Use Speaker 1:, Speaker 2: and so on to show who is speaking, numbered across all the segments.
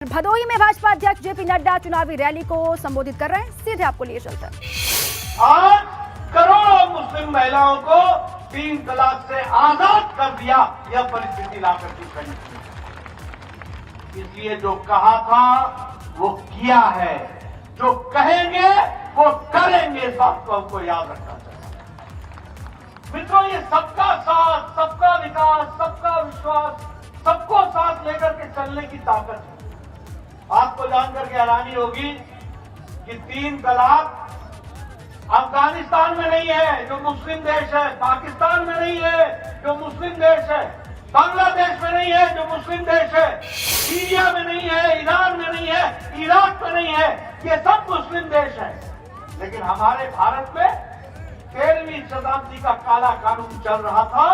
Speaker 1: भदोही में भाजपा अध्यक्ष जेपी नड्डा चुनावी रैली को संबोधित कर रहे हैं। सीधे आपको लिए चलते हैं।
Speaker 2: आज करोड़ों मुस्लिम महिलाओं को 3 तलाक से आजाद कर दिया, यह परिस्थिति लाकर के खड़ी की। इसलिए जो कहा था वो किया है, जो कहेंगे वो करेंगे, इस बात को हमको याद रखना चाहिए। मित्रों, ये सबका साथ, सबका विकास, सबका विश्वास, सबको साथ लेकर के चलने की ताकत है। आपको जानकर के हैरानी होगी कि 3 तलाक अफगानिस्तान में नहीं है जो मुस्लिम देश है, पाकिस्तान में नहीं है जो मुस्लिम देश है, बांग्लादेश में नहीं है जो मुस्लिम देश है, सीरिया में नहीं है, ईरान में नहीं है, इराक में नहीं है, ये सब मुस्लिम देश है। लेकिन हमारे भारत में 13वीं शताब्दी का काला कानून चल रहा था।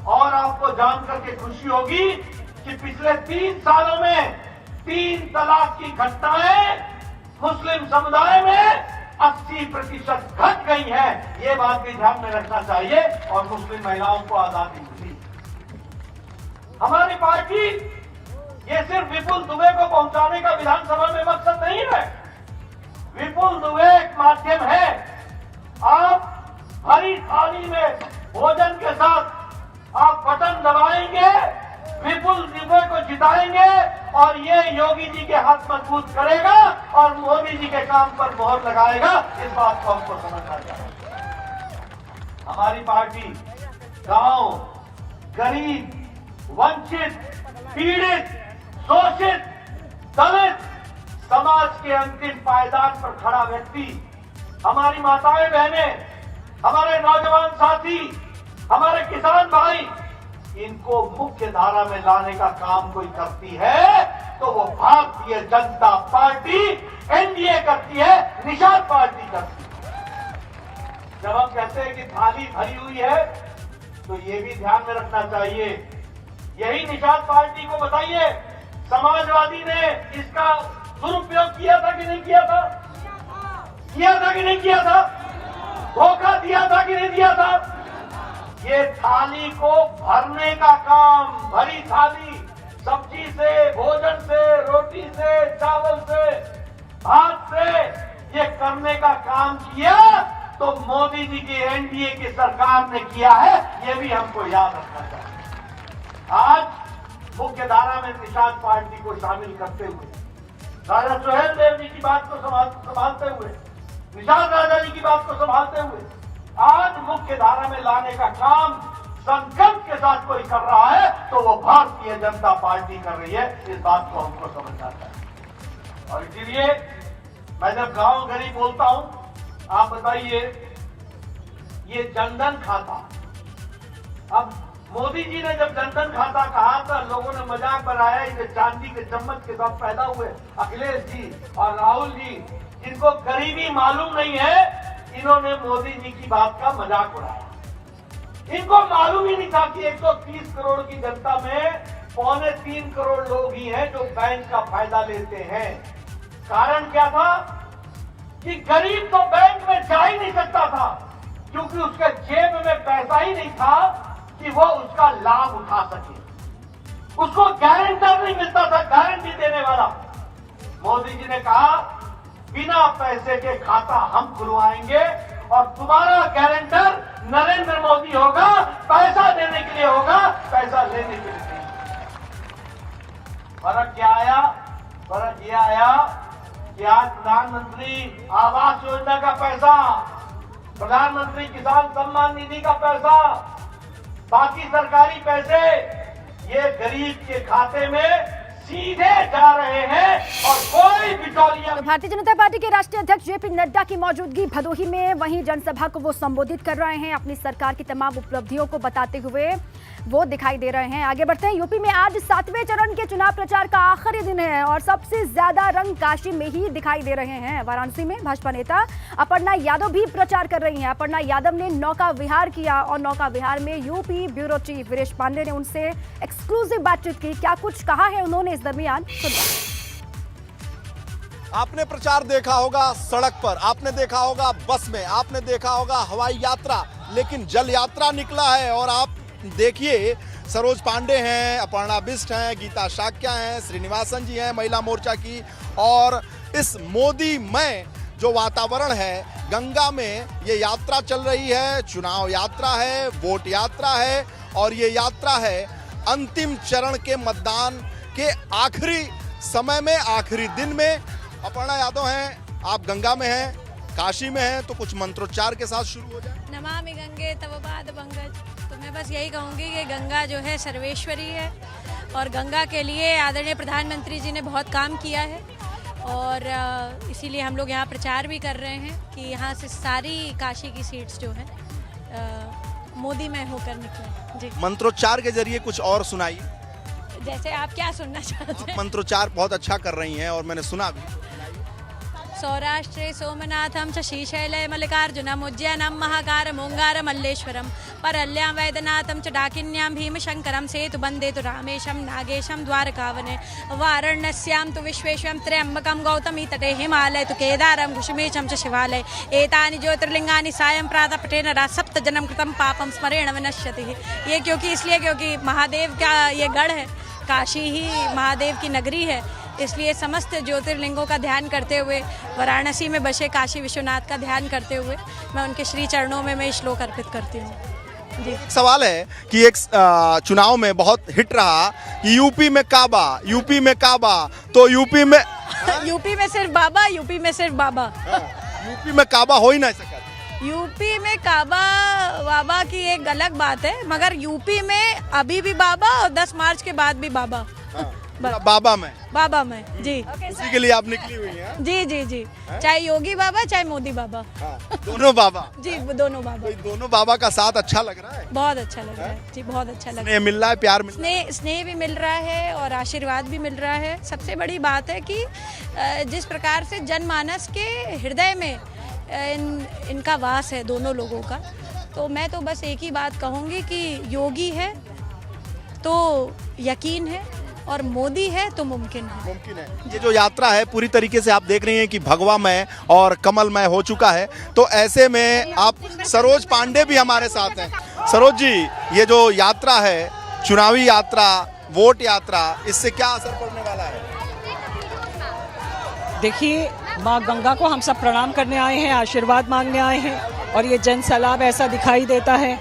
Speaker 2: और आपको जानकर के खुशी होगी कि पिछले 3 सालों में 3 तलाक की घटनाएं मुस्लिम समुदाय में 80% घट गई है। ये बात भी ध्यान में रखना चाहिए। और मुस्लिम महिलाओं को आजादी मिली। हमारी पार्टी ये सिर्फ विपुल दुबे को पहुंचाने का विधानसभा में मकसद नहीं है। विपुल दुबे एक माध्यम है। आप हरी थाली में भोजन के साथ आप बटन दबाएंगे, विपुल दुबे को जिताएंगे और ये योगी जी के हाथ मजबूत करेगा और मोदी जी के काम पर मोहर लगाएगा। इस बात को हमको समझना चाहिए। हमारी पार्टी गांव, गरीब, वंचित, पीड़ित, शोषित, दलित समाज के अंतिम पायदान पर खड़ा व्यक्ति, हमारी माताएं बहनें, हमारे नौजवान साथी, हमारे किसान भाई, इनको मुख्य धारा में लाने का काम कोई करती है तो वो भारतीय जनता पार्टी एनडीए करती है, निषाद पार्टी करती है। जब हम कहते हैं कि थाली भरी हुई है तो ये भी ध्यान में रखना चाहिए। यही निषाद पार्टी को बताइए, समाजवादी ने इसका दुरुपयोग किया था कि नहीं किया था? किया था कि नहीं किया था? धोखा दिया था कि नहीं दिया था? ये थाली को भरने का काम, भरी थाली, सब्जी से, भोजन से, रोटी से, चावल से, भात से, ये करने का काम किया तो मोदी जी की एनडीए की सरकार ने किया है। ये भी हमको याद रखना चाहिए। आज मुख्य धारा में निषाद पार्टी को शामिल करते हुए, राजा सुहेल देव जी की बात को संभालते हुए, निषाद राजा जी की बात को संभालते हुए आज मुख्य धारा में लाने का काम संकल्प के साथ कोई कर रहा है तो वो भारतीय जनता पार्टी कर रही है। इस बात को हमको समझना चाहिए। और इसीलिए मैं जब गांव गरीब बोलता हूं, आप बताइए, ये जनधन खाता, अब मोदी जी ने जब जनधन खाता कहा था, लोगों ने मजाक बनाया, इसे चांदी के चम्मच के साथ पैदा हुए अखिलेश जी और राहुल जी, जिनको गरीबी मालूम नहीं है, इन्होंने मोदी जी की बात का मजाक उड़ाया। इनको मालूम ही नहीं था कि 130 करोड़ की जनता में 2.25 करोड़ लोग ही हैं जो बैंक का फायदा लेते हैं। कारण क्या था कि गरीब तो बैंक में जा ही नहीं सकता था क्योंकि उसके जेब में पैसा ही नहीं था कि वो उसका लाभ उठा सके। उसको गारंटर नहीं मिलता था, गारंटी देने वाला। मोदी जी ने कहा, बिना पैसे के खाता हम खुलवाएंगे और तुम्हारा गारंटर नरेंद्र मोदी होगा। पैसा देने के लिए होगा, पैसा लेने के लिए नहीं। फर्क क्या आया? फर्क ये आया कि आज प्रधानमंत्री आवास योजना का पैसा, प्रधानमंत्री किसान सम्मान निधि का पैसा, बाकी सरकारी पैसे ये गरीब के खाते में सीधे जा रहे हैं और कोई बिचौलिया।
Speaker 1: तो भारतीय जनता पार्टी के राष्ट्रीय अध्यक्ष जेपी नड्डा की मौजूदगी भदोही में, वहीं जनसभा को वो संबोधित कर रहे हैं। अपनी सरकार की तमाम उपलब्धियों को बताते हुए वो दिखाई दे रहे हैं। आगे बढ़ते हैं। यूपी में आज 7वें चरण के चुनाव प्रचार का आखिरी दिन है और सबसे ज्यादा रंग काशी में ही दिखाई दे रहे हैं। वाराणसी में भाजपा नेता अपर्णा यादव भी प्रचार कर रही हैं। अपर्णा यादव ने नौका विहार किया और नौका विहार में UP bureau chief Viresh Pande ने उनसे एक्सक्लूसिव बातचीत की। क्या कुछ कहा है उन्होंने इस दरमियान, सुनिए।
Speaker 3: आपने प्रचार देखा होगा सड़क पर, आपने देखा होगा बस में, आपने देखा होगा हवाई यात्रा, लेकिन जल यात्रा निकला है। और आप देखिए सरोज पांडे हैं, अपर्णा बिष्ट हैं, गीता शाक्या हैं, श्रीनिवासन जी हैं महिला मोर्चा की। और इस मोदी मय जो वातावरण है, गंगा में ये यात्रा चल रही है, चुनाव यात्रा है, वोट यात्रा है और ये यात्रा है अंतिम चरण के मतदान के आखिरी समय में, आखिरी दिन में। अपर्णा यादव हैं, आप गंगा में हैं, काशी में हैं, तो कुछ मंत्रोच्चार के साथ शुरू हो जाए।
Speaker 4: नमामि गंगे तव पाद पंकज। तो मैं बस यही कहूँगी कि गंगा जो है सर्वेश्वरी है और गंगा के लिए आदरणीय प्रधानमंत्री जी ने बहुत काम किया है और इसीलिए हम लोग यहाँ प्रचार भी कर रहे हैं कि यहाँ से सारी काशी की सीट्स जो हैं मोदी में होकर निकले। जी,
Speaker 3: मंत्रोच्चार के जरिए कुछ और सुनाइए।
Speaker 4: जैसे आप क्या सुनना चाहते हैं?
Speaker 3: मंत्रोच्चार बहुत अच्छा कर रही हैं और मैंने सुना भी।
Speaker 4: सौराष्ट्रे सोमनाथम च श्रीशैले मल्लिकार्जुनम उज्जैनम महाकारम ओंगारम मल्लेश्वरम परल्यां वैद्यनाथम च डाकिन्यां भीमशंकरम सेतु बंदे तो रामेशम नागेशम द्वारकावने वाराणस्यां तु विश्वेश्वरं त्र्यंबकम गौतमी तटे हिमालय तु केदारम कुसुमेशम च शिवालय एतानि ज्योतिर्लिंगानि सायं प्रातः पठेन सप्त जन्म कृतं पापम स्मरेण विनश्यति। ये क्योंकि महादेव का ये गढ़ है, काशी ही महादेव की नगरी है, इसलिए समस्त ज्योतिर्लिंगों का ध्यान करते हुए, वाराणसी में बसे काशी विश्वनाथ का ध्यान करते हुए मैं उनके श्री चरणों में मैं श्लोक अर्पित करती हूँ। जी,
Speaker 3: एक सवाल है कि एक चुनाव में बहुत हिट रहा कि यूपी में काबा, यूपी में काबा, तो यूपी में
Speaker 4: यूपी में सिर्फ बाबा, यूपी में सिर्फ बाबा।
Speaker 3: यूपी में काबा हो ही नहीं सका।
Speaker 4: यूपी में काबा बाबा की एक अलग बात है, मगर यूपी में अभी भी बाबा और 10 मार्च के बाद भी बाबा। बाबा में जी,
Speaker 3: उसी के लिए आप निकली हुई हैं।
Speaker 4: जी जी जी, चाहे योगी बाबा चाहे मोदी बाबा,
Speaker 3: दोनों बाबा
Speaker 4: जी, दोनों बाबा।
Speaker 3: तो दोनों बाबा का साथ अच्छा लग रहा है।
Speaker 4: बहुत अच्छा लग रहा है जी, बहुत अच्छा लग रहा
Speaker 3: स्नेह मिल रहा है, प्यार मिल रहा है।
Speaker 4: स्नेह भी मिल रहा है और आशीर्वाद भी मिल रहा है। सबसे बड़ी बात है कि जिस प्रकार से जनमानस के हृदय में इनका वास है दोनों लोगों का, तो मैं तो बस एक ही बात कहूँगी कि योगी है तो यकीन है और मोदी है तो मुमकिन है।
Speaker 3: ये जो यात्रा है पूरी तरीके से आप देख रही हैं कि भगवामय और कमलमय हो चुका है, तो ऐसे में आप सरोज पांडे भी हमारे साथ हैं। सरोज जी, ये जो यात्रा है, चुनावी यात्रा, वोट यात्रा, इससे क्या असर पड़ने वाला है?
Speaker 5: देखिए, माँ गंगा को हम सब प्रणाम करने आए हैं, आशीर्वाद मांगने आए हैं और ये जन सैलाब ऐसा दिखाई देता है।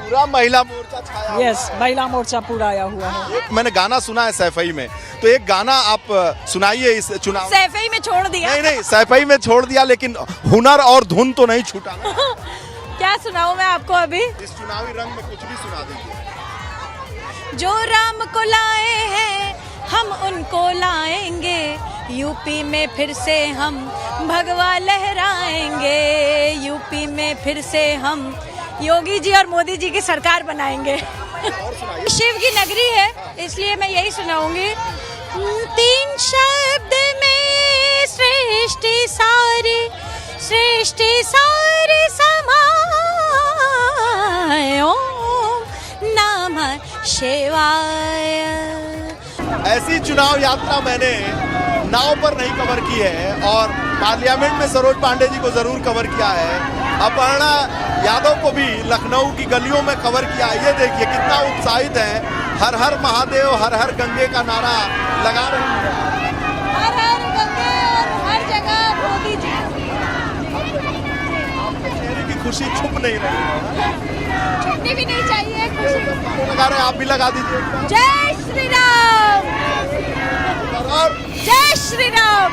Speaker 3: पूरा महिला मोर्चा छाया हुआ है।
Speaker 5: यस, महिला मोर्चा पूरा आया हुआ है।
Speaker 3: एक मैंने गाना सुना है सैफई में, तो एक गाना आप सुनाइए इस चुनाव।
Speaker 4: सैफई में छोड़ दिया?
Speaker 3: नहीं, सैफई में छोड़ दिया, लेकिन हुनर और धुन तो नहीं छूटा।
Speaker 4: क्या सुनाऊं मैं आपको अभी?
Speaker 3: इस चुनावी रंग में कुछ भी सुना दीजिए।
Speaker 4: जो राम को लाए हैं हम उनको लाएंगे, यूपी में फिर से हम भगवा लहराएंगे, यूपी में फिर से हम योगी जी और मोदी जी की सरकार बनाएंगे। शिव की नगरी है, इसलिए मैं यही सुनाऊंगी। 3 शब्द में सृष्टि सारी समाए, ओम नमः शिवाय।
Speaker 3: ऐसी चुनाव यात्रा मैंने नाव पर नहीं कवर की है और पार्लियामेंट में सरोज पांडे जी को जरूर कवर किया है। अपर्णा यादव को भी लखनऊ की गलियों में कवर किया। ये देखिए कितना उत्साहित है, हर हर महादेव, हर हर गंगे का नारा लगा रही है।
Speaker 4: हर हर गंगे और हर जगह मोदी जी।
Speaker 3: आपके चेहरे की खुशी छुप नहीं रही है।
Speaker 4: छुपनी भी नहीं चाहिए खुशी।
Speaker 3: लगा रहे, आप भी लगा दीजिए।
Speaker 4: जय श्री राम, जय श्री राम।